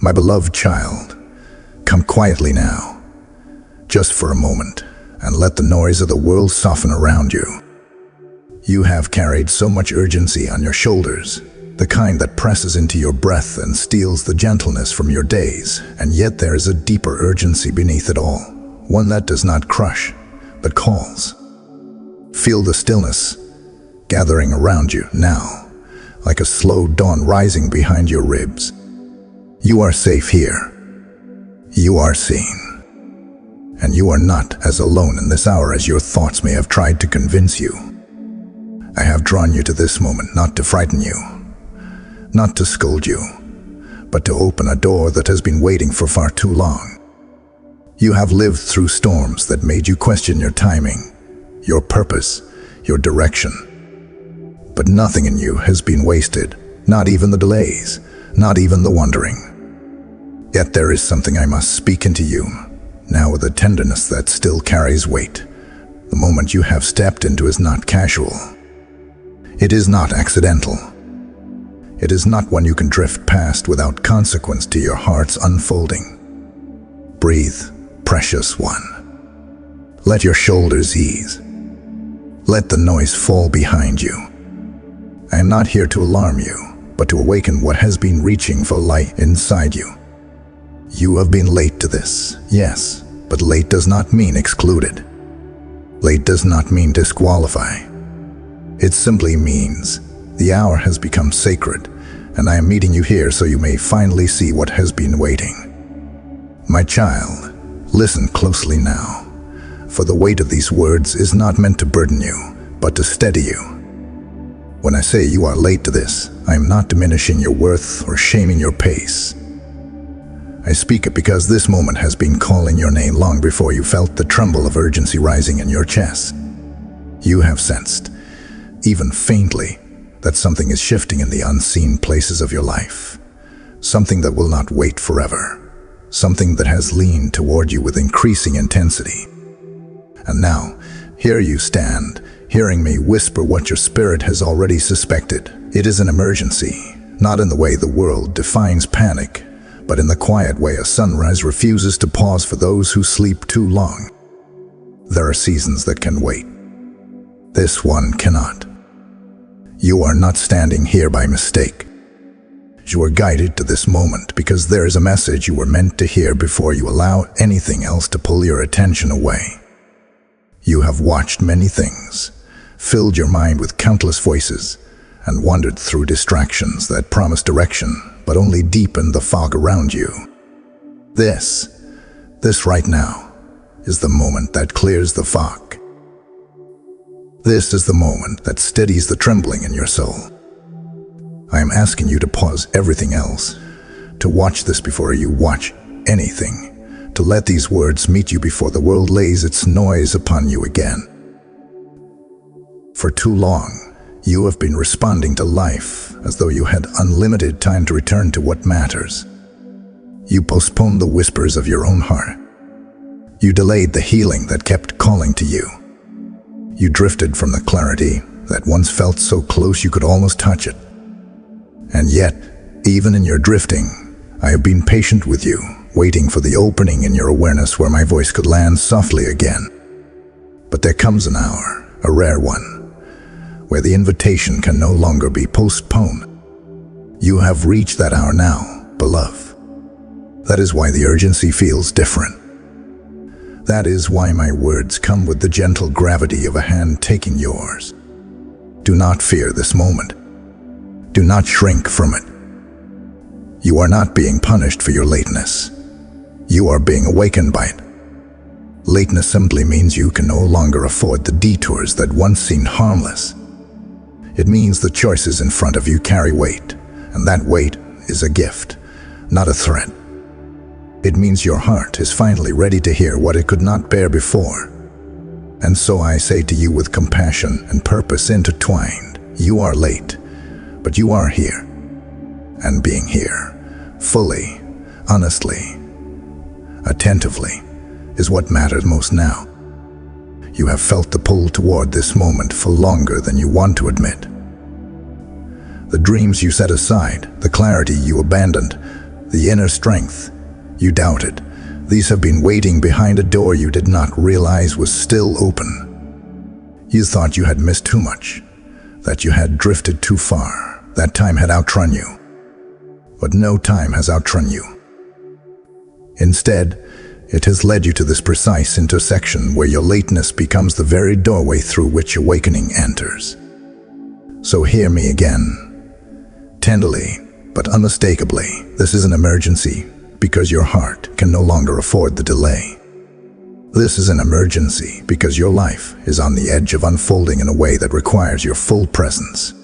My beloved child, come quietly now, just for a moment, and let the noise of the world soften around you. You have carried so much urgency on your shoulders, the kind that presses into your breath and steals the gentleness from your days, and yet there is a deeper urgency beneath it all, one that does not crush, but calls. Feel the stillness gathering around you now, like a slow dawn rising behind your ribs. You are safe here. You are seen. And you are not as alone in this hour as your thoughts may have tried to convince you. I have drawn you to this moment not to frighten you, not to scold you, but to open a door that has been waiting for far too long. You have lived through storms that made you question your timing, your purpose, your direction. But nothing in you has been wasted, not even the delays, not even the wandering. Yet there is something I must speak into you, now with a tenderness that still carries weight. The moment you have stepped into is not casual. It is not accidental. It is not one you can drift past without consequence to your heart's unfolding. Breathe, precious one. Let your shoulders ease. Let the noise fall behind you. I am not here to alarm you, but to awaken what has been reaching for light inside you. You have been late to this, yes, but late does not mean excluded. Late does not mean disqualify. It simply means the hour has become sacred, and I am meeting you here so you may finally see what has been waiting. My child, listen closely now, for the weight of these words is not meant to burden you, but to steady you. When I say you are late to this, I am not diminishing your worth or shaming your pace. I speak it because this moment has been calling your name long before you felt the tremble of urgency rising in your chest. You have sensed, even faintly, that something is shifting in the unseen places of your life. Something that will not wait forever. Something that has leaned toward you with increasing intensity. And now, here you stand, hearing me whisper what your spirit has already suspected. It is an emergency, not in the way the world defines panic, but in the quiet way a sunrise refuses to pause for those who sleep too long. There are seasons that can wait. This one cannot. You are not standing here by mistake. You are guided to this moment because there is a message you were meant to hear before you allow anything else to pull your attention away. You have watched many things, filled your mind with countless voices, and wandered through distractions that promised direction but only deepened the fog around you. This right now, is the moment that clears the fog. This is the moment that steadies the trembling in your soul. I am asking you to pause everything else, to watch this before you watch anything, to let these words meet you before the world lays its noise upon you again. For too long, you have been responding to life as though you had unlimited time to return to what matters. You postponed the whispers of your own heart. You delayed the healing that kept calling to you. You drifted from the clarity that once felt so close you could almost touch it. And yet, even in your drifting, I have been patient with you, waiting for the opening in your awareness where my voice could land softly again. But there comes an hour, a rare one, where the invitation can no longer be postponed. You have reached that hour now, beloved. That is why the urgency feels different. That is why my words come with the gentle gravity of a hand taking yours. Do not fear this moment. Do not shrink from it. You are not being punished for your lateness. You are being awakened by it. Lateness simply means you can no longer afford the detours that once seemed harmless. It means the choices in front of you carry weight, and that weight is a gift, not a threat. It means your heart is finally ready to hear what it could not bear before. And so I say to you with compassion and purpose intertwined, you are late, but you are here. And being here, fully, honestly, attentively, is what matters most now. You have felt the pull toward this moment for longer than you want to admit. The dreams you set aside, the clarity you abandoned, the inner strength you doubted. These have been waiting behind a door you did not realize was still open. You thought you had missed too much, that you had drifted too far, that time had outrun you. But no time has outrun you. Instead, it has led you to this precise intersection where your lateness becomes the very doorway through which awakening enters. So hear me again. Tenderly, but unmistakably, this is an emergency because your heart can no longer afford the delay. This is an emergency because your life is on the edge of unfolding in a way that requires your full presence.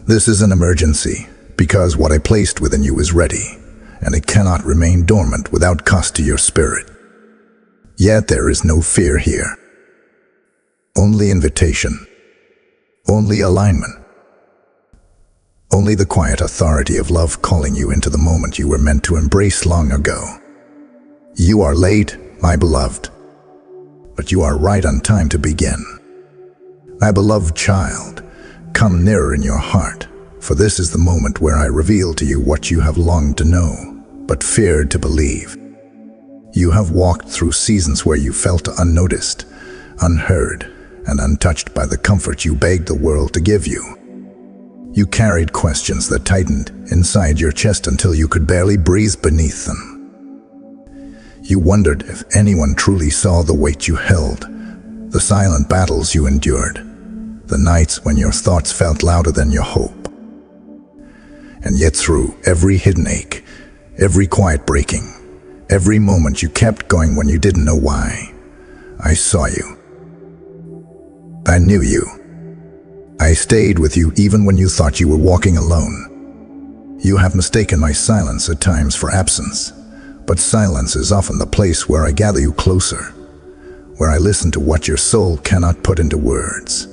This is an emergency because what I placed within you is ready, and it cannot remain dormant without cost to your spirit. Yet there is no fear here. Only invitation. Only alignment. Only the quiet authority of love calling you into the moment you were meant to embrace long ago. You are late, my beloved, but you are right on time to begin. My beloved child, come nearer in your heart, for this is the moment where I reveal to you what you have longed to know, but feared to believe. You have walked through seasons where you felt unnoticed, unheard, and untouched by the comfort you begged the world to give you. You carried questions that tightened inside your chest until you could barely breathe beneath them. You wondered if anyone truly saw the weight you held, the silent battles you endured, the nights when your thoughts felt louder than your hope. And yet through every hidden ache, every quiet breaking, every moment you kept going when you didn't know why, I saw you. I knew you. I stayed with you even when you thought you were walking alone. You have mistaken my silence at times for absence, but silence is often the place where I gather you closer, where I listen to what your soul cannot put into words.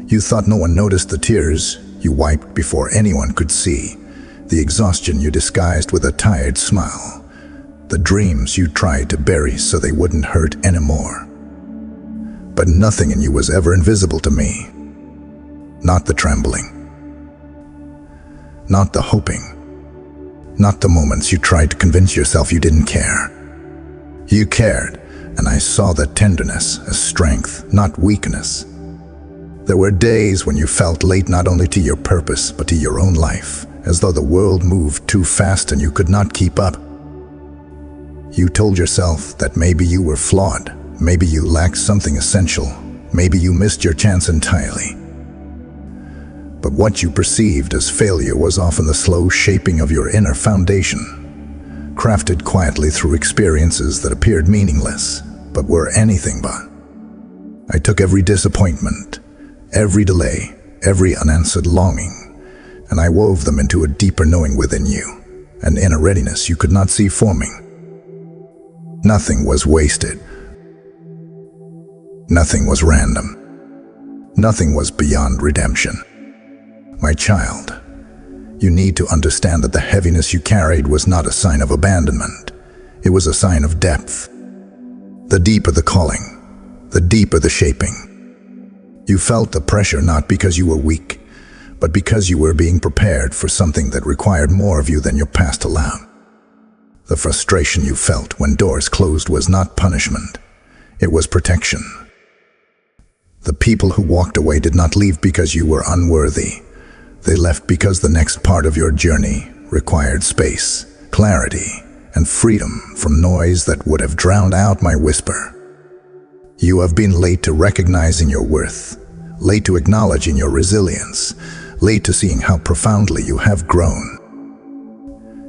You thought no one noticed the tears you wiped before anyone could see, the exhaustion you disguised with a tired smile, the dreams you tried to bury so they wouldn't hurt anymore. But nothing in you was ever invisible to me. Not the trembling, not the hoping, not the moments you tried to convince yourself you didn't care. You cared, and I saw that tenderness as strength, not weakness. There were days when you felt late not only to your purpose, but to your own life, as though the world moved too fast and you could not keep up. You told yourself that maybe you were flawed, maybe you lacked something essential, maybe you missed your chance entirely. But what you perceived as failure was often the slow shaping of your inner foundation, crafted quietly through experiences that appeared meaningless, but were anything but. I took every disappointment, every delay, every unanswered longing, and I wove them into a deeper knowing within you, an inner readiness you could not see forming. Nothing was wasted. Nothing was random. Nothing was beyond redemption. My child, you need to understand that the heaviness you carried was not a sign of abandonment. It was a sign of depth. The deeper the calling, the deeper the shaping. You felt the pressure not because you were weak, but because you were being prepared for something that required more of you than your past allowed. The frustration you felt when doors closed was not punishment. It was protection. The people who walked away did not leave because you were unworthy. They left because the next part of your journey required space, clarity, and freedom from noise that would have drowned out my whisper. You have been late to recognizing your worth, late to acknowledging your resilience, late to seeing how profoundly you have grown.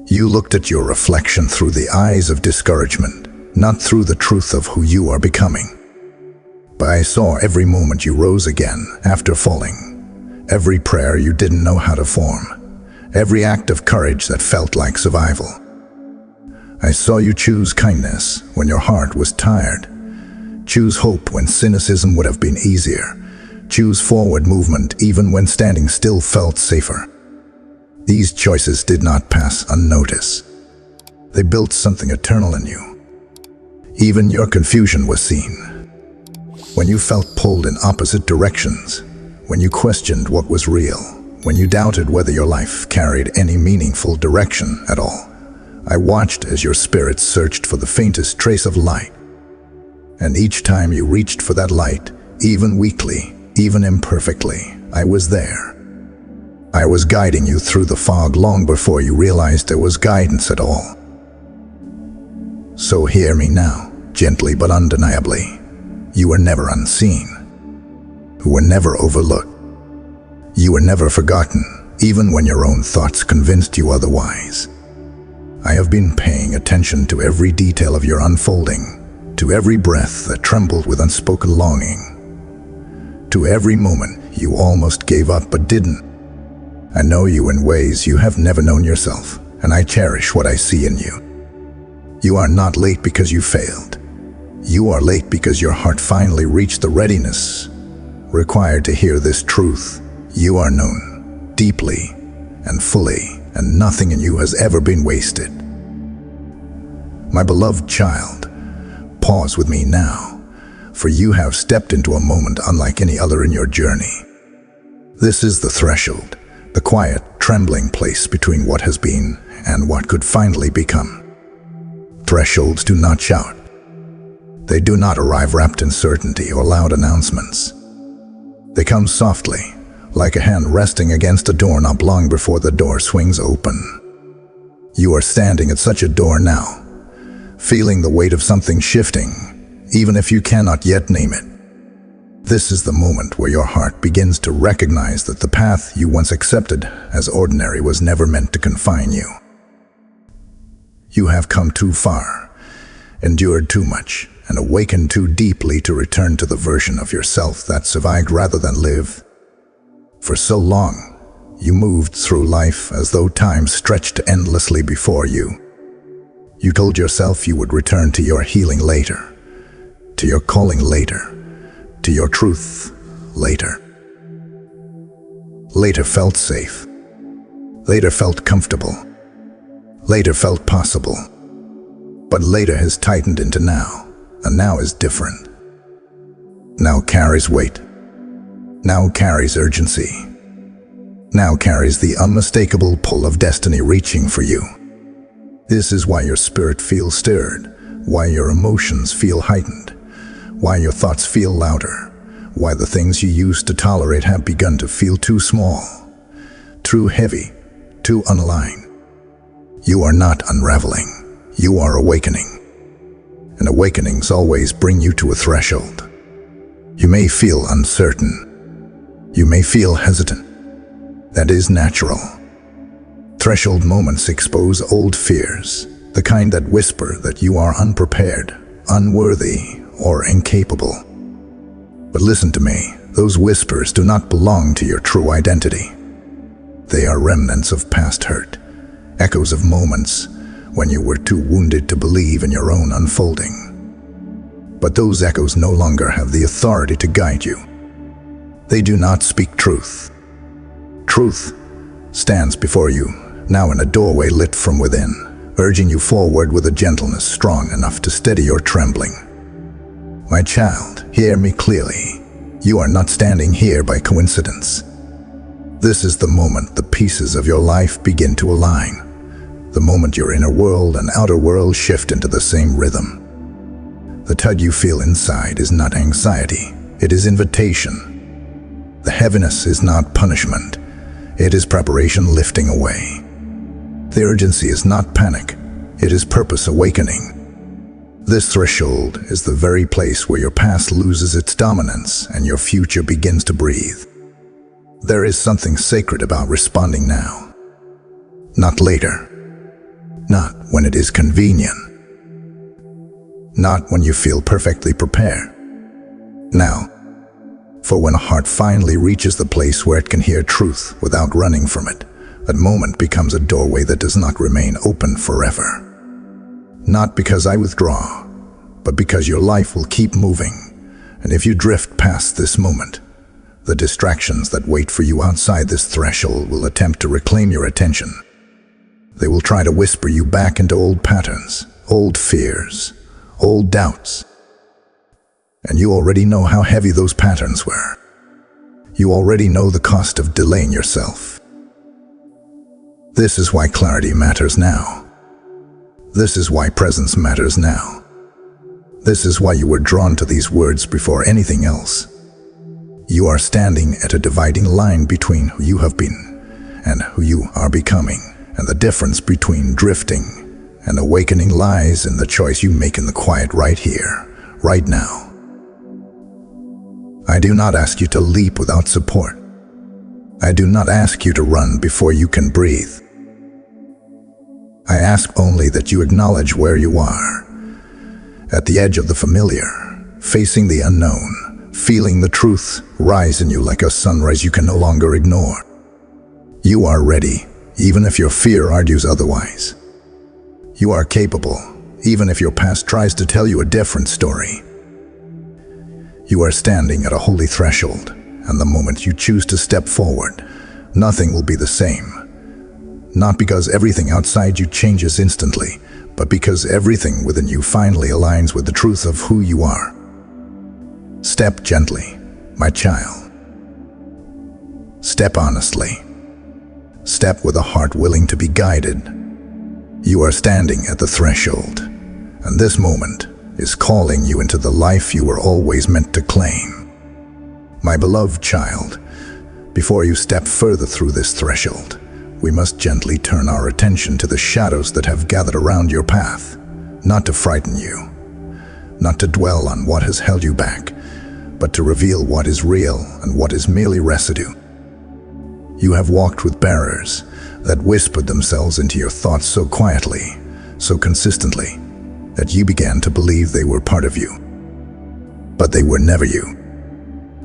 You looked at your reflection through the eyes of discouragement, not through the truth of who you are becoming. But I saw every moment you rose again after falling. Every prayer you didn't know how to form, every act of courage that felt like survival. I saw you choose kindness when your heart was tired, choose hope when cynicism would have been easier, choose forward movement even when standing still felt safer. These choices did not pass unnoticed. They built something eternal in you. Even your confusion was seen. When you felt pulled in opposite directions, when you questioned what was real, when you doubted whether your life carried any meaningful direction at all, I watched as your spirit searched for the faintest trace of light. And each time you reached for that light, even weakly, even imperfectly, I was there. I was guiding you through the fog long before you realized there was guidance at all. So hear me now, gently but undeniably. You were never unseen. You were never overlooked. You were never forgotten, even when your own thoughts convinced you otherwise. I have been paying attention to every detail of your unfolding, to every breath that trembled with unspoken longing, to every moment you almost gave up but didn't. I know you in ways you have never known yourself, and I cherish what I see in you. You are not late because you failed. You are late because your heart finally reached the readiness required to hear this truth. You are known deeply and fully, and nothing in you has ever been wasted. My beloved child, pause with me now, for you have stepped into a moment unlike any other in your journey. This is the threshold, the quiet, trembling place between what has been and what could finally become. Thresholds do not shout. They do not arrive wrapped in certainty or loud announcements. They come softly, like a hand resting against a doorknob long before the door swings open. You are standing at such a door now, feeling the weight of something shifting, even if you cannot yet name it. This is the moment where your heart begins to recognize that the path you once accepted as ordinary was never meant to confine you. You have come too far, endured too much, and awakened too deeply to return to the version of yourself that survived rather than lived. For so long, you moved through life as though time stretched endlessly before you. You told yourself you would return to your healing later, to your calling later, to your truth later. Later felt safe. Later felt comfortable. Later felt possible. But later has tightened into now, and now is different. Now carries weight. Now carries urgency. Now carries the unmistakable pull of destiny reaching for you. This is why your spirit feels stirred, why your emotions feel heightened, why your thoughts feel louder, why the things you used to tolerate have begun to feel too small, too heavy, too unaligned. You are not unraveling, you are awakening. And awakenings always bring you to a threshold. You may feel uncertain. You may feel hesitant. That is natural. Threshold moments expose old fears, the kind that whisper that you are unprepared, unworthy, or incapable. But listen to me, those whispers do not belong to your true identity. They are remnants of past hurt, echoes of moments when you were too wounded to believe in your own unfolding. But those echoes no longer have the authority to guide you. They do not speak truth. Truth stands before you, now in a doorway lit from within, urging you forward with a gentleness strong enough to steady your trembling. My child, hear me clearly. You are not standing here by coincidence. This is the moment the pieces of your life begin to align. The moment your inner world and outer world shift into the same rhythm. The tug you feel inside is not anxiety, it is invitation. The heaviness is not punishment, it is preparation lifting away. The urgency is not panic, it is purpose awakening. This threshold is the very place where your past loses its dominance and your future begins to breathe. There is something sacred about responding now. Not later. Not when it is convenient. Not when you feel perfectly prepared. Now. For when a heart finally reaches the place where it can hear truth without running from it, that moment becomes a doorway that does not remain open forever. Not because I withdraw, but because your life will keep moving. And if you drift past this moment, the distractions that wait for you outside this threshold will attempt to reclaim your attention. They will try to whisper you back into old patterns, old fears, old doubts. And you already know how heavy those patterns were. You already know the cost of delaying yourself. This is why clarity matters now. This is why presence matters now. This is why you were drawn to these words before anything else. You are standing at a dividing line between who you have been and who you are becoming, and the difference between drifting and awakening lies in the choice you make in the quiet right here, right now. I do not ask you to leap without support. I do not ask you to run before you can breathe. I ask only that you acknowledge where you are, at the edge of the familiar, facing the unknown, feeling the truth rise in you like a sunrise you can no longer ignore. You are ready, even if your fear argues otherwise. You are capable, even if your past tries to tell you a different story. You are standing at a holy threshold, and the moment you choose to step forward, nothing will be the same. Not because everything outside you changes instantly, but because everything within you finally aligns with the truth of who you are. Step gently, my child. Step honestly. Step with a heart willing to be guided. You are standing at the threshold, and this moment is calling you into the life you were always meant to claim. My beloved child, before you step further through this threshold, we must gently turn our attention to the shadows that have gathered around your path, not to frighten you, not to dwell on what has held you back, but to reveal what is real and what is merely residue. You have walked with bearers that whispered themselves into your thoughts so quietly, so consistently, that you began to believe they were part of you. But they were never you.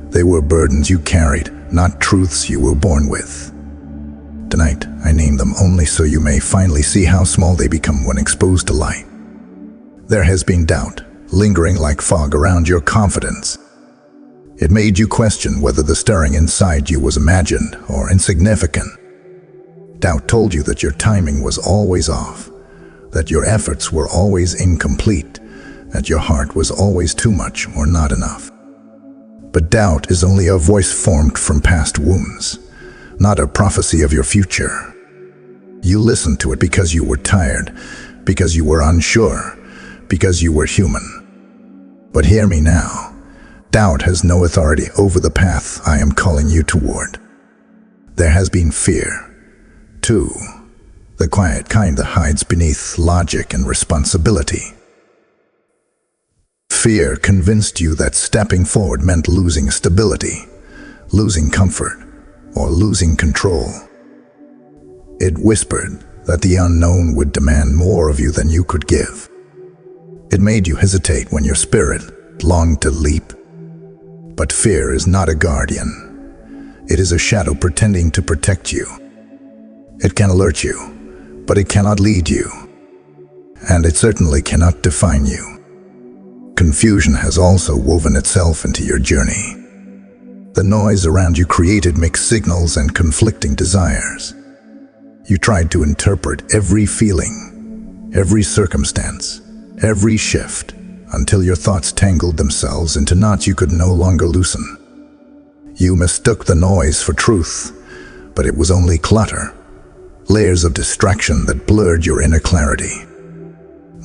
They were burdens you carried, not truths you were born with. Tonight, I name them only so you may finally see how small they become when exposed to light. There has been doubt, lingering like fog around your confidence. It made you question whether the stirring inside you was imagined or insignificant. Doubt told you that your timing was always off, that your efforts were always incomplete, that your heart was always too much or not enough. But doubt is only a voice formed from past wounds, not a prophecy of your future. You listened to it because you were tired, because you were unsure, because you were human. But hear me now. Doubt has no authority over the path I am calling you toward. There has been fear, too, the quiet kind that hides beneath logic and responsibility. Fear convinced you that stepping forward meant losing stability, losing comfort, or losing control. It whispered that the unknown would demand more of you than you could give. It made you hesitate when your spirit longed to leap. But fear is not a guardian. It is a shadow pretending to protect you. It can alert you, but it cannot lead you. And it certainly cannot define you. Confusion has also woven itself into your journey. The noise around you created mixed signals and conflicting desires. You tried to interpret every feeling, every circumstance, every shift, until your thoughts tangled themselves into knots you could no longer loosen. You mistook the noise for truth, but it was only clutter, layers of distraction that blurred your inner clarity.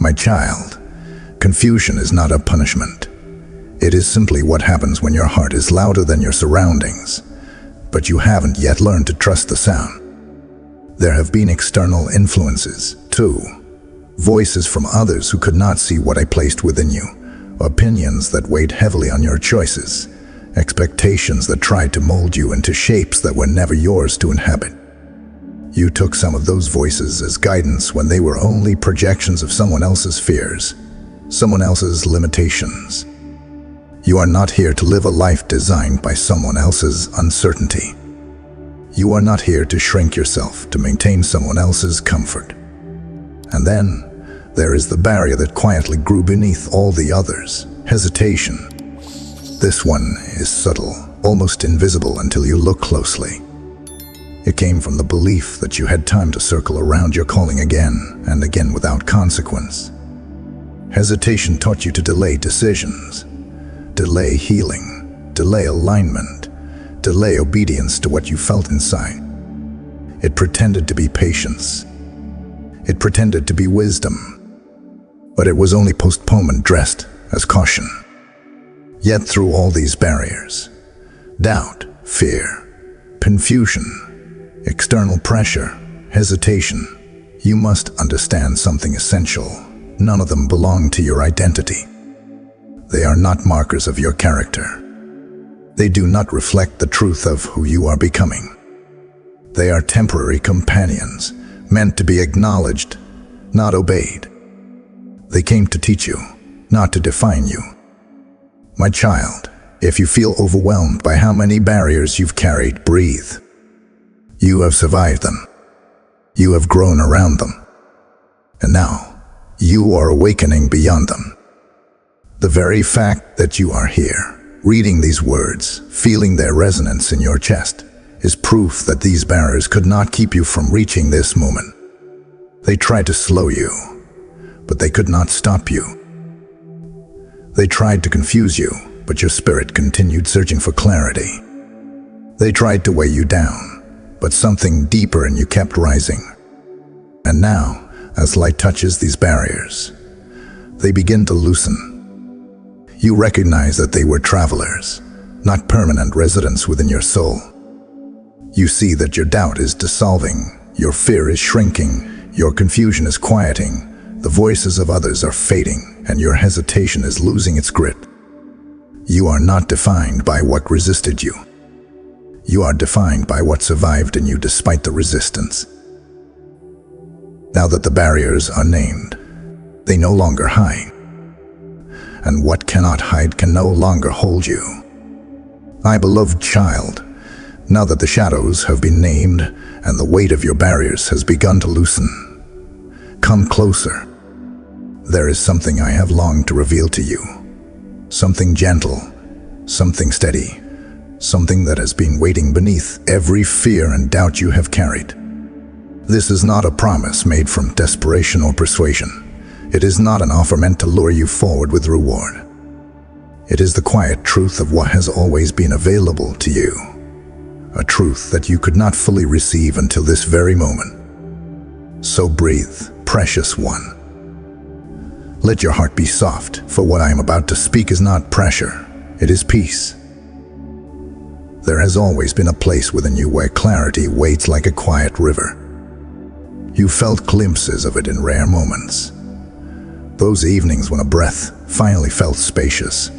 My child, confusion is not a punishment. It is simply what happens when your heart is louder than your surroundings, but you haven't yet learned to trust the sound. There have been external influences, too. Voices from others who could not see what I placed within you, opinions that weighed heavily on your choices, expectations that tried to mold you into shapes that were never yours to inhabit. You took some of those voices as guidance when they were only projections of someone else's fears, someone else's limitations. You are not here to live a life designed by someone else's uncertainty. You are not here to shrink yourself to maintain someone else's comfort. And then, there is the barrier that quietly grew beneath all the others, hesitation. This one is subtle, almost invisible until you look closely. It came from the belief that you had time to circle around your calling again and again without consequence. Hesitation taught you to delay decisions, delay healing, delay alignment, delay obedience to what you felt inside. It pretended to be patience. It pretended to be wisdom. But it was only postponement dressed as caution. Yet through all these barriers, doubt, fear, confusion, external pressure, hesitation, you must understand something essential. None of them belong to your identity. They are not markers of your character. They do not reflect the truth of who you are becoming. They are temporary companions, meant to be acknowledged, not obeyed. They came to teach you, not to define you. My child, if you feel overwhelmed by how many barriers you've carried, breathe. You have survived them. You have grown around them. And now, you are awakening beyond them. The very fact that you are here, reading these words, feeling their resonance in your chest, is proof that these barriers could not keep you from reaching this moment. They tried to slow you, but they could not stop you. They tried to confuse you, but your spirit continued searching for clarity. They tried to weigh you down, but something deeper in you kept rising. And now, as light touches these barriers, they begin to loosen. You recognize that they were travelers, not permanent residents within your soul. You see that your doubt is dissolving, your fear is shrinking, your confusion is quieting, the voices of others are fading, and your hesitation is losing its grip. You are not defined by what resisted you. You are defined by what survived in you despite the resistance. Now that the barriers are named, they no longer hide. And what cannot hide can no longer hold you. My beloved child, now that the shadows have been named and the weight of your barriers has begun to loosen, come closer. There is something I have longed to reveal to you. Something gentle, something steady, something that has been waiting beneath every fear and doubt you have carried. This is not a promise made from desperation or persuasion. It is not an offer meant to lure you forward with reward. It is the quiet truth of what has always been available to you. A truth that you could not fully receive until this very moment. So breathe, precious one. Let your heart be soft, for what I am about to speak is not pressure, it is peace. There has always been a place within you where clarity waits like a quiet river. You felt glimpses of it in rare moments. Those evenings when a breath finally felt spacious.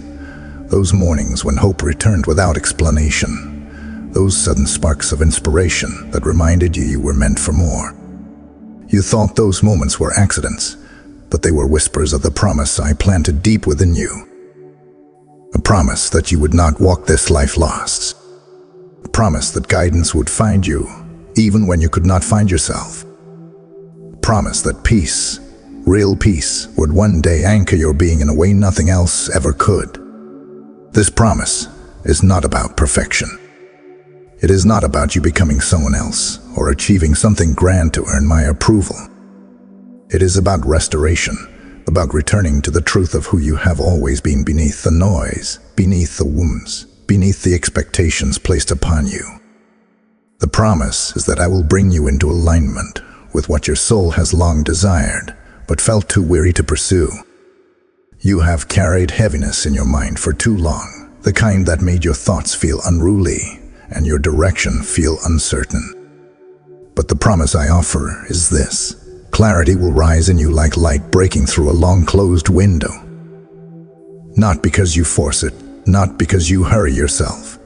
Those mornings when hope returned without explanation. Those sudden sparks of inspiration that reminded you were meant for more. You thought those moments were accidents, but they were whispers of the promise I planted deep within you. A promise that you would not walk this life lost. A promise that guidance would find you, even when you could not find yourself. A promise that peace, real peace, would one day anchor your being in a way nothing else ever could. This promise is not about perfection. It is not about you becoming someone else or achieving something grand to earn my approval. It is about restoration, about returning to the truth of who you have always been, beneath the noise, beneath the wounds, beneath the expectations placed upon you. The promise is that I will bring you into alignment with what your soul has long desired, but felt too weary to pursue. You have carried heaviness in your mind for too long, the kind that made your thoughts feel unruly and your direction feel uncertain. But the promise I offer is this. Clarity will rise in you like light breaking through a long-closed window. Not because you force it, not because you hurry yourself,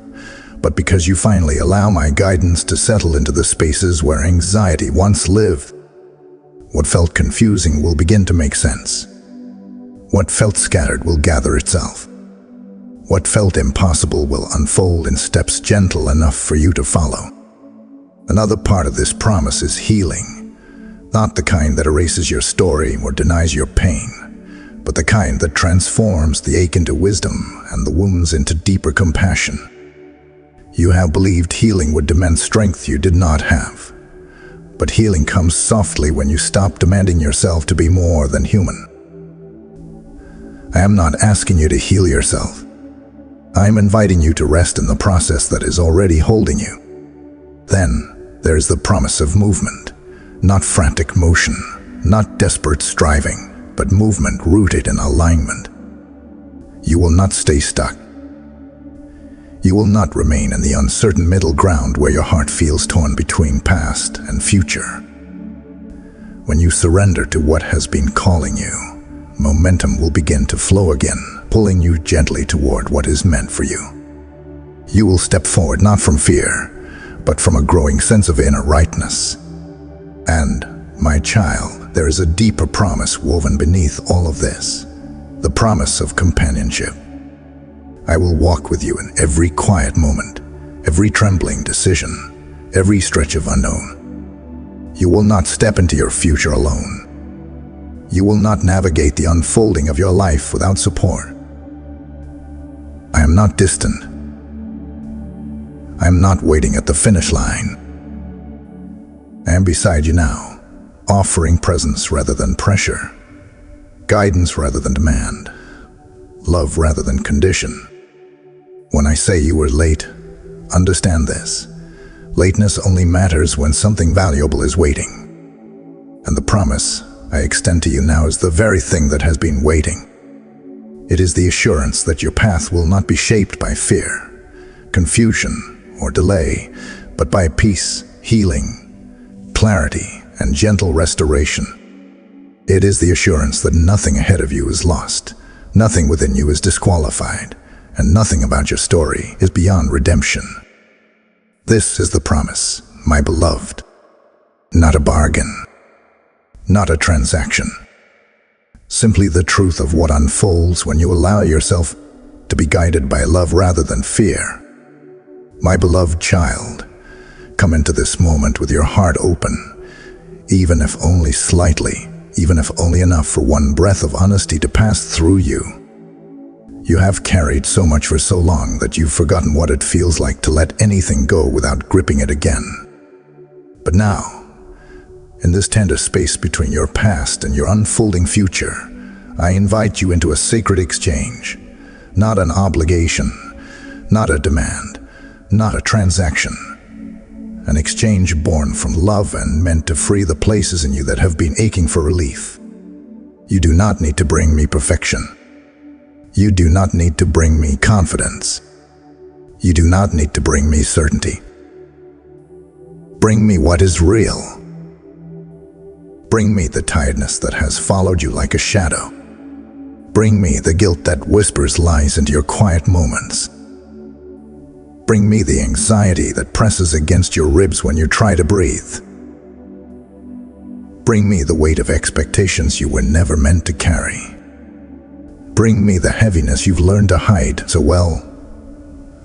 but because you finally allow my guidance to settle into the spaces where anxiety once lived. What felt confusing will begin to make sense. What felt scattered will gather itself. What felt impossible will unfold in steps gentle enough for you to follow. Another part of this promise is healing, not the kind that erases your story or denies your pain, but the kind that transforms the ache into wisdom and the wounds into deeper compassion. You have believed healing would demand strength you did not have. But healing comes softly when you stop demanding yourself to be more than human. I am not asking you to heal yourself. I am inviting you to rest in the process that is already holding you. Then there's the promise of movement, not frantic motion, not desperate striving, but movement rooted in alignment. You will not stay stuck. You will not remain in the uncertain middle ground where your heart feels torn between past and future. When you surrender to what has been calling you, momentum will begin to flow again, pulling you gently toward what is meant for you. You will step forward not from fear, but from a growing sense of inner rightness. And, my child, there is a deeper promise woven beneath all of this, the promise of companionship. I will walk with you in every quiet moment, every trembling decision, every stretch of unknown. You will not step into your future alone. You will not navigate the unfolding of your life without support. I am not distant. I am not waiting at the finish line. I am beside you now, offering presence rather than pressure, guidance rather than demand, love rather than condition. When I say you were late, understand this. Lateness only matters when something valuable is waiting. And the promise I extend to you now is the very thing that has been waiting. It is the assurance that your path will not be shaped by fear, confusion, or delay, but by peace, healing, clarity, and gentle restoration. It is the assurance that nothing ahead of you is lost, nothing within you is disqualified, and nothing about your story is beyond redemption. This is the promise, my beloved. Not a bargain, not a transaction. Simply the truth of what unfolds when you allow yourself to be guided by love rather than fear. My beloved child, come into this moment with your heart open, even if only slightly, even if only enough for one breath of honesty to pass through you. You have carried so much for so long that you've forgotten what it feels like to let anything go without gripping it again. But now, in this tender space between your past and your unfolding future, I invite you into a sacred exchange, not an obligation, not a demand, not a transaction. An exchange born from love and meant to free the places in you that have been aching for relief. You do not need to bring me perfection. You do not need to bring me confidence. You do not need to bring me certainty. Bring me what is real. Bring me the tiredness that has followed you like a shadow. Bring me the guilt that whispers lies into your quiet moments. Bring me the anxiety that presses against your ribs when you try to breathe. Bring me the weight of expectations you were never meant to carry. Bring me the heaviness you've learned to hide so well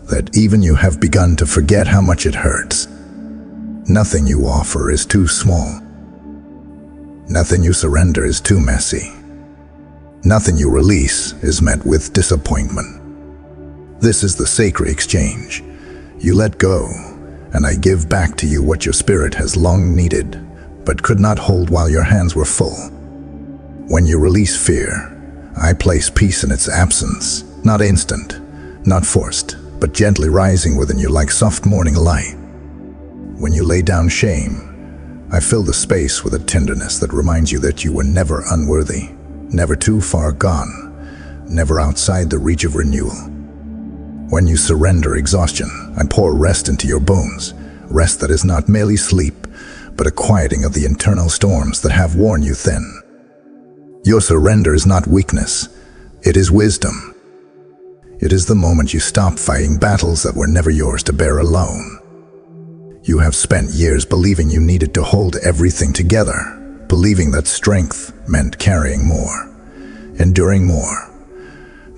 that even you have begun to forget how much it hurts. Nothing you offer is too small. Nothing you surrender is too messy. Nothing you release is met with disappointment. This is the sacred exchange. You let go, and I give back to you what your spirit has long needed, but could not hold while your hands were full. When you release fear, I place peace in its absence, not instant, not forced, but gently rising within you like soft morning light. When you lay down shame, I fill the space with a tenderness that reminds you that you were never unworthy, never too far gone, never outside the reach of renewal. When you surrender exhaustion, I pour rest into your bones, rest that is not merely sleep, but a quieting of the internal storms that have worn you thin. Your surrender is not weakness, it is wisdom. It is the moment you stop fighting battles that were never yours to bear alone. You have spent years believing you needed to hold everything together, believing that strength meant carrying more, enduring more,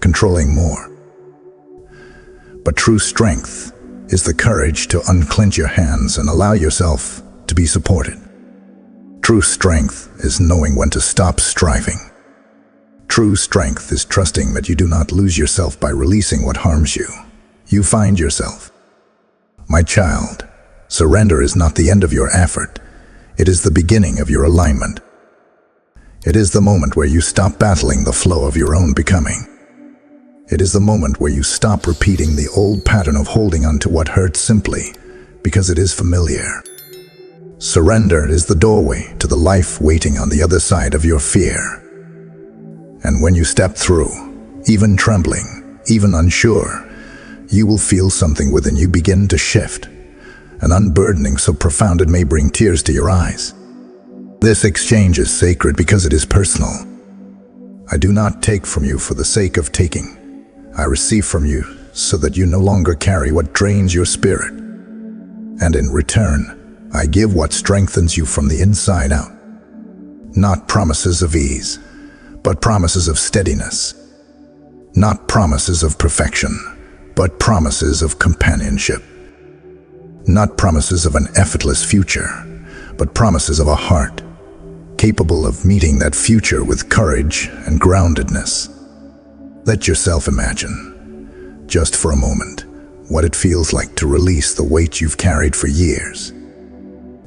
controlling more. But true strength is the courage to unclench your hands and allow yourself to be supported. True strength is knowing when to stop striving. True strength is trusting that you do not lose yourself by releasing what harms you. You find yourself. My child, surrender is not the end of your effort. It is the beginning of your alignment. It is the moment where you stop battling the flow of your own becoming. It is the moment where you stop repeating the old pattern of holding on to what hurts simply because it is familiar. Surrender is the doorway to the life waiting on the other side of your fear. And when you step through, even trembling, even unsure, you will feel something within you begin to shift, an unburdening so profound it may bring tears to your eyes. This exchange is sacred because it is personal. I do not take from you for the sake of taking. I receive from you so that you no longer carry what drains your spirit. And in return, I give what strengthens you from the inside out. Not promises of ease, but promises of steadiness. Not promises of perfection, but promises of companionship. Not promises of an effortless future, but promises of a heart capable of meeting that future with courage and groundedness. Let yourself imagine, just for a moment, what it feels like to release the weight you've carried for years.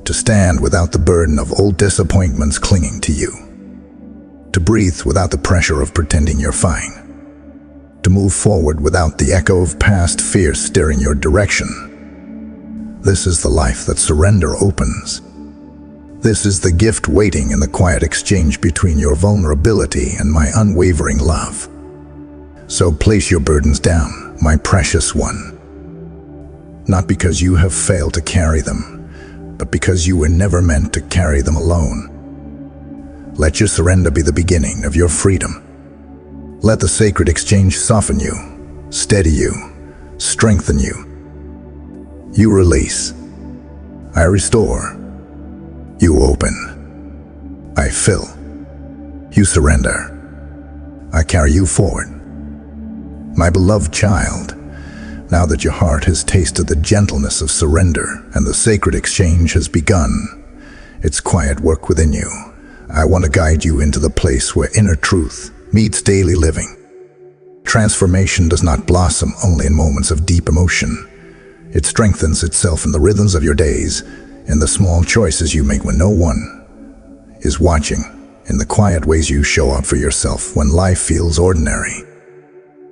To stand without the burden of old disappointments clinging to you. To breathe without the pressure of pretending you're fine. To move forward without the echo of past fears steering your direction. This is the life that surrender opens. This is the gift waiting in the quiet exchange between your vulnerability and my unwavering love. So place your burdens down, my precious one. Not because you have failed to carry them, but because you were never meant to carry them alone. Let your surrender be the beginning of your freedom. Let the sacred exchange soften you, steady you, strengthen you. You release. I restore. You open. I fill. You surrender. I carry you forward. My beloved child, now that your heart has tasted the gentleness of surrender and the sacred exchange has begun, its quiet work within you, I want to guide you into the place where inner truth meets daily living. Transformation does not blossom only in moments of deep emotion. It strengthens itself in the rhythms of your days, in the small choices you make when no one is watching, in the quiet ways you show up for yourself when life feels ordinary.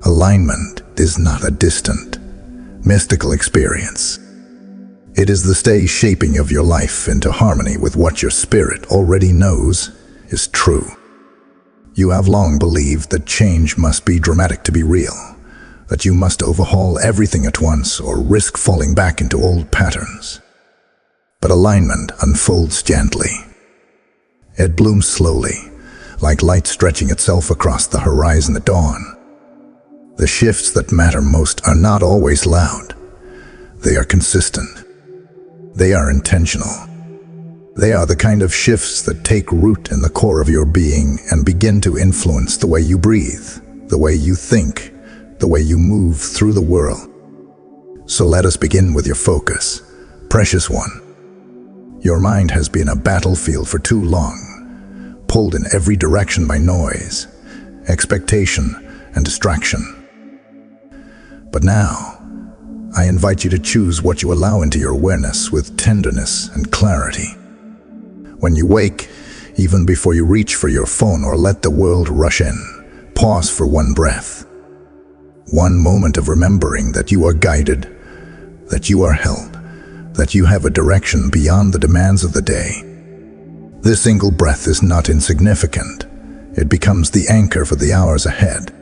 Alignment is not a distant, mystical experience. It is the steady shaping of your life into harmony with what your spirit already knows is true. You have long believed that change must be dramatic to be real, that you must overhaul everything at once or risk falling back into old patterns. But alignment unfolds gently. It blooms slowly, like light stretching itself across the horizon at dawn. The shifts that matter most are not always loud. They are consistent. They are intentional. They are the kind of shifts that take root in the core of your being and begin to influence the way you breathe, the way you think, the way you move through the world. So let us begin with your focus, precious one. Your mind has been a battlefield for too long, pulled in every direction by noise, expectation, and distraction. But now, I invite you to choose what you allow into your awareness with tenderness and clarity. When you wake, even before you reach for your phone or let the world rush in, pause for one breath. One moment of remembering that you are guided, that you are held, that you have a direction beyond the demands of the day. This single breath is not insignificant. It becomes the anchor for the hours ahead.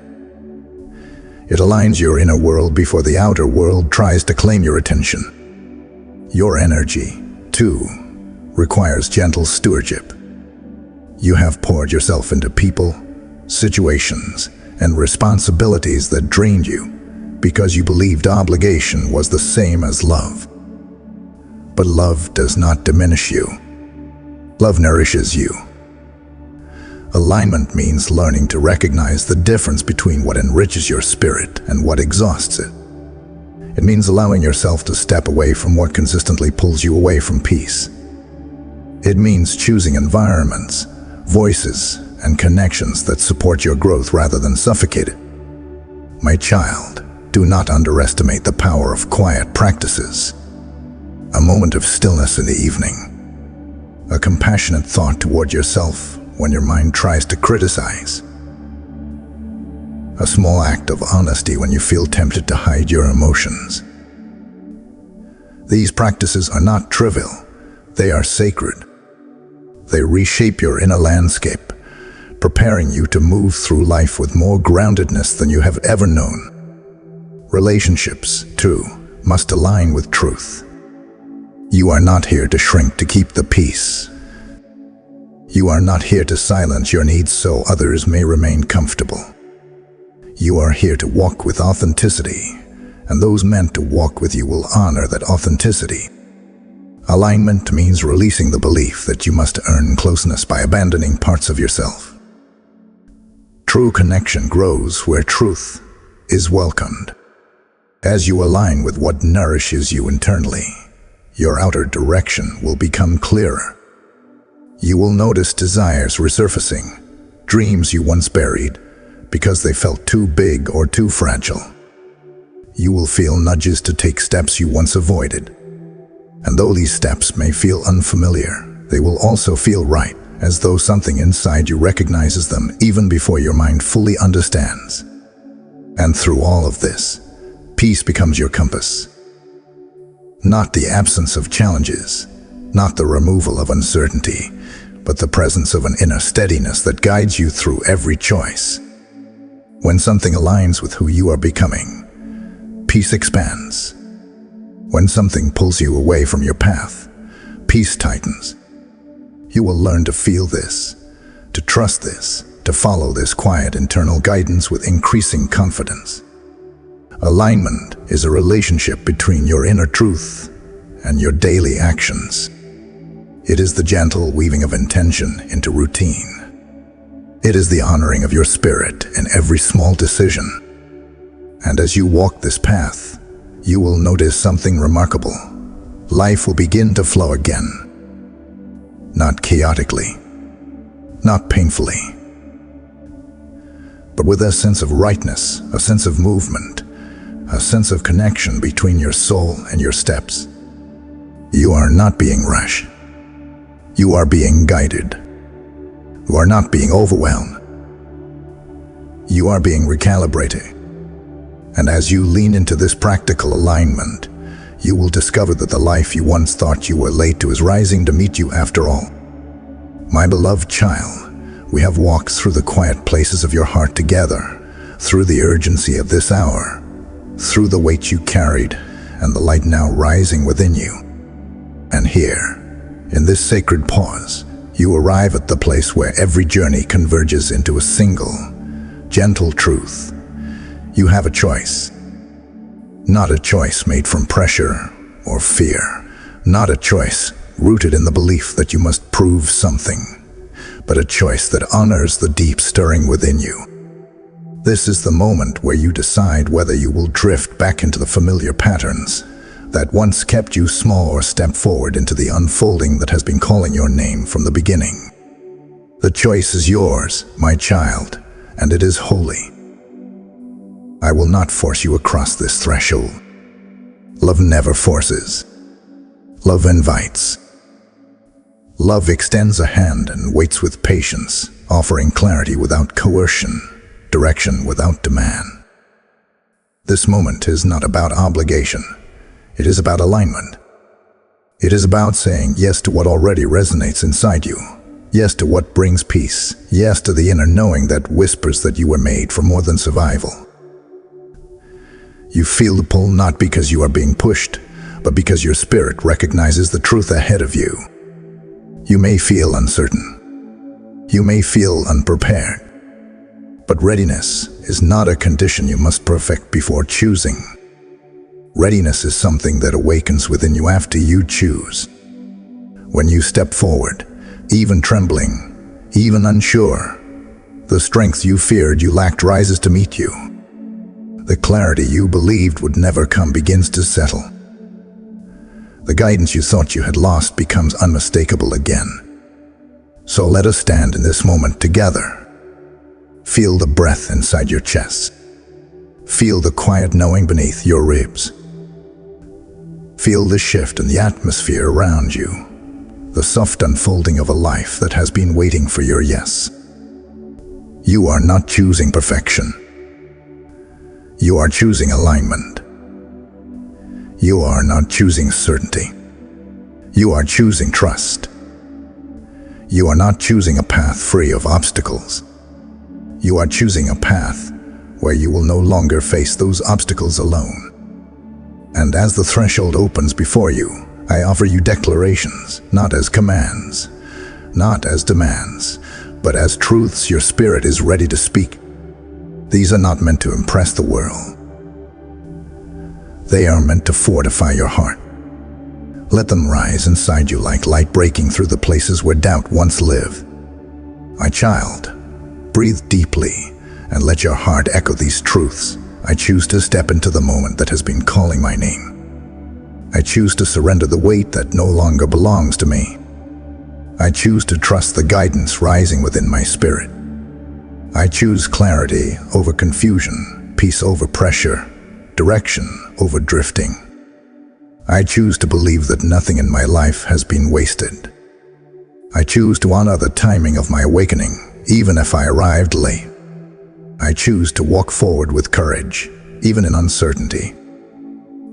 It aligns your inner world before the outer world tries to claim your attention. Your energy, too, requires gentle stewardship. You have poured yourself into people, situations, and responsibilities that drained you because you believed obligation was the same as love. But love does not diminish you. Love nourishes you. Alignment means learning to recognize the difference between what enriches your spirit and what exhausts it. It means allowing yourself to step away from what consistently pulls you away from peace. It means choosing environments, voices, and connections that support your growth rather than suffocate it. My child, do not underestimate the power of quiet practices. A moment of stillness in the evening. A compassionate thought toward yourself when your mind tries to criticize. A small act of honesty when you feel tempted to hide your emotions. These practices are not trivial. They are sacred. They reshape your inner landscape, preparing you to move through life with more groundedness than you have ever known. Relationships, too, must align with truth. You are not here to shrink to keep the peace. You are not here to silence your needs so others may remain comfortable. You are here to walk with authenticity, and those meant to walk with you will honor that authenticity. Alignment means releasing the belief that you must earn closeness by abandoning parts of yourself. True connection grows where truth is welcomed. As you align with what nourishes you internally, your outer direction will become clearer. You will notice desires resurfacing, dreams you once buried because they felt too big or too fragile. You will feel nudges to take steps you once avoided. And though these steps may feel unfamiliar, they will also feel right, as though something inside you recognizes them even before your mind fully understands. And through all of this, peace becomes your compass. Not the absence of challenges, not the removal of uncertainty, but the presence of an inner steadiness that guides you through every choice. When something aligns with who you are becoming, peace expands. When something pulls you away from your path, peace tightens. You will learn to feel this, to trust this, to follow this quiet internal guidance with increasing confidence. Alignment is a relationship between your inner truth and your daily actions. It is the gentle weaving of intention into routine. It is the honoring of your spirit in every small decision. And as you walk this path, you will notice something remarkable. Life will begin to flow again. Not chaotically, not painfully, but with a sense of rightness, a sense of movement, a sense of connection between your soul and your steps. You are not being rushed. You are being guided. You are not being overwhelmed. You are being recalibrated. And as you lean into this practical alignment, you will discover that the life you once thought you were late to is rising to meet you after all. My beloved child, we have walked through the quiet places of your heart together, through the urgency of this hour, through the weight you carried and the light now rising within you. And here, in this sacred pause, you arrive at the place where every journey converges into a single, gentle truth. You have a choice. Not a choice made from pressure or fear. Not a choice rooted in the belief that you must prove something, but a choice that honors the deep stirring within you. This is the moment where you decide whether you will drift back into the familiar patterns that once kept you small or step forward into the unfolding that has been calling your name from the beginning. The choice is yours, my child, and it is holy. I will not force you across this threshold. Love never forces. Love invites. Love extends a hand and waits with patience, offering clarity without coercion, direction without demand. This moment is not about obligation. It is about alignment. It is about saying yes to what already resonates inside you. Yes to what brings peace. Yes to the inner knowing that whispers that you were made for more than survival. You feel the pull not because you are being pushed, but because your spirit recognizes the truth ahead of you. You may feel uncertain. You may feel unprepared. But readiness is not a condition you must perfect before choosing. Readiness is something that awakens within you after you choose. When you step forward, even trembling, even unsure, the strength you feared you lacked rises to meet you. The clarity you believed would never come begins to settle. The guidance you thought you had lost becomes unmistakable again. So let us stand in this moment together. Feel the breath inside your chest. Feel the quiet knowing beneath your ribs. Feel the shift in the atmosphere around you, the soft unfolding of a life that has been waiting for your yes. You are not choosing perfection. You are choosing alignment. You are not choosing certainty. You are choosing trust. You are not choosing a path free of obstacles. You are choosing a path where you will no longer face those obstacles alone. And as the threshold opens before you, I offer you declarations, not as commands, not as demands, but as truths your spirit is ready to speak. These are not meant to impress the world. They are meant to fortify your heart. Let them rise inside you like light breaking through the places where doubt once lived. My child, breathe deeply and let your heart echo these truths. I choose to step into the moment that has been calling my name. I choose to surrender the weight that no longer belongs to me. I choose to trust the guidance rising within my spirit. I choose clarity over confusion, peace over pressure, direction over drifting. I choose to believe that nothing in my life has been wasted. I choose to honor the timing of my awakening, even if I arrived late. I choose to walk forward with courage, even in uncertainty.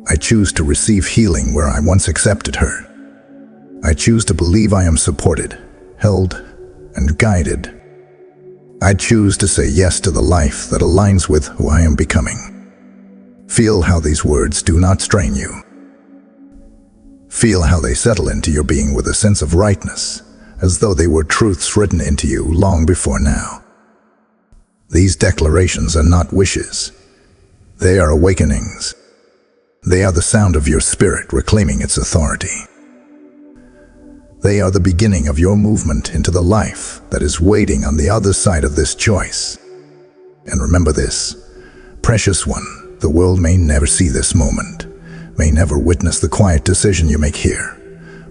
I choose to receive healing where I once accepted hurt. I choose to believe I am supported, held, and guided. I choose to say yes to the life that aligns with who I am becoming. Feel how these words do not strain you. Feel how they settle into your being with a sense of rightness, as though they were truths written into you long before now. These declarations are not wishes. They are awakenings. They are the sound of your spirit reclaiming its authority. They are the beginning of your movement into the life that is waiting on the other side of this choice. And remember this, precious one, the world may never see this moment, may never witness the quiet decision you make here,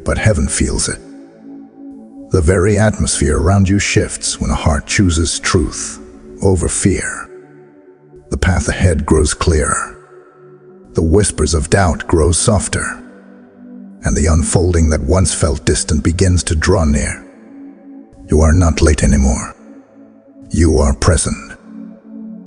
but heaven feels it. The very atmosphere around you shifts when a heart chooses truth over fear. The path ahead grows clearer. The whispers of doubt grow softer, and the unfolding that once felt distant begins to draw near. You are not late anymore. You are present.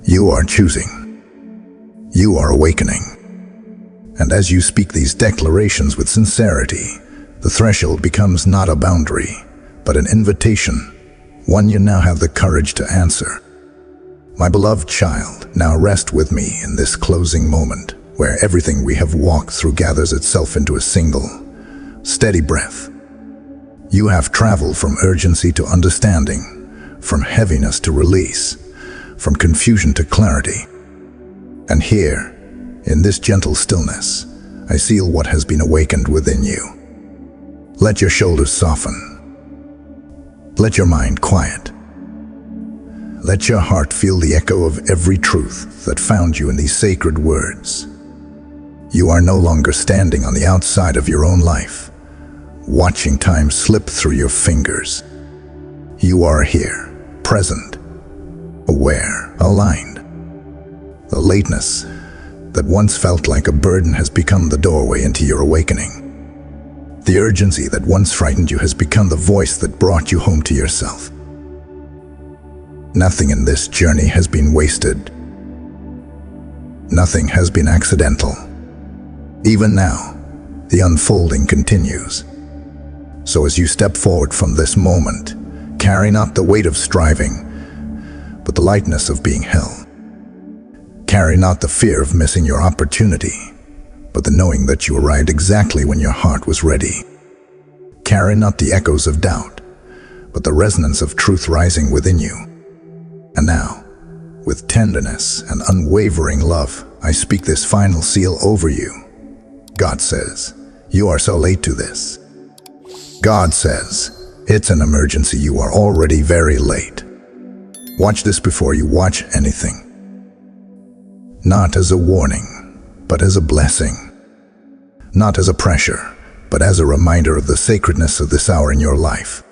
You are choosing. You are awakening. And as you speak these declarations with sincerity, the threshold becomes not a boundary, but an invitation, one you now have the courage to answer. My beloved child, now rest with me in this closing moment, where everything we have walked through gathers itself into a single, steady breath. You have traveled from urgency to understanding, from heaviness to release, from confusion to clarity. And here, in this gentle stillness, I seal what has been awakened within you. Let your shoulders soften. Let your mind quiet. Let your heart feel the echo of every truth that found you in these sacred words. You are no longer standing on the outside of your own life, watching time slip through your fingers. You are here, present, aware, aligned. The lateness that once felt like a burden has become the doorway into your awakening. The urgency that once frightened you has become the voice that brought you home to yourself. Nothing in this journey has been wasted. Nothing has been accidental. Even now, the unfolding continues. So as you step forward from this moment, carry not the weight of striving, but the lightness of being held. Carry not the fear of missing your opportunity, but the knowing that you arrived exactly when your heart was ready. Carry not the echoes of doubt, but the resonance of truth rising within you. And now, with tenderness and unwavering love, I speak this final seal over you. God says, you are so late to this. God says, it's an emergency, you are already very late. Watch this before you watch anything. Not as a warning, but as a blessing. Not as a pressure, but as a reminder of the sacredness of this hour in your life.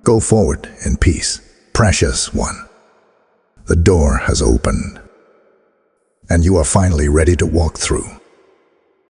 Go forward in peace, precious one. The door has opened, and you are finally ready to walk through.